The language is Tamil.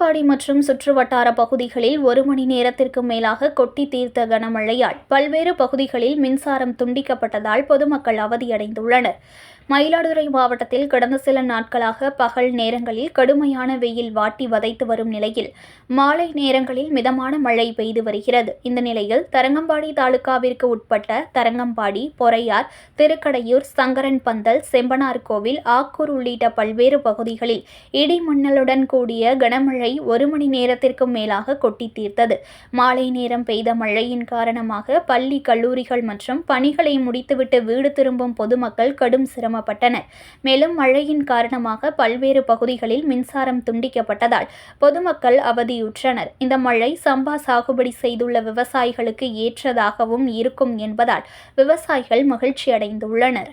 தரங்கம்பாடி மற்றும் சுற்றுவட்டார பகுதிகளில் 1 மணி நேரத்திற்கு மேலாக கொட்டி தீர்த்த கனமழையால் பல்வேறு பகுதிகளில் மின்சாரம் துண்டிக்கப்பட்டதால் பொதுமக்கள் அவதியடைந்துள்ளனர். மயிலாடுதுறை மாவட்டத்தில் கடந்த சில நாட்களாக பகல் நேரங்களில் கடுமையான வெயில் வாட்டி வதைத்து வரும் நிலையில் மாலை நேரங்களில் மிதமான மழை பெய்து வருகிறது. இந்த நிலையில் தரங்கம்பாடி தாலுகாவிற்கு உட்பட்ட தரங்கம்பாடி, பொறையார், திருக்கடையூர், சங்கரன்பந்தல், செம்பனார்கோவில், ஆக்கூர் உள்ளிட்ட பல்வேறு பகுதிகளில் இடி மின்னலுடன் கூடிய கனமழை 1 மணி நேரத்திற்கும் மேலாக கொட்டி தீர்த்தது. மாலை நேரம் பெய்த மழையின் காரணமாக பள்ளி, கல்லூரிகள் மற்றும் பணிகளை முடித்துவிட்டு வீடு திரும்பும் பொதுமக்கள் கடும் சிரமப்பட்டனர். மேலும் மழையின் காரணமாக பல்வேறு பகுதிகளில் மின்சாரம் துண்டிக்கப்பட்டதால் பொதுமக்கள் அவதியுற்றனர். இந்த மழை சம்பா சாகுபடி செய்துள்ள விவசாயிகளுக்கு ஏற்றதாகவும் இருக்கும் என்பதால் விவசாயிகள் மகிழ்ச்சி அடைந்துள்ளனர்.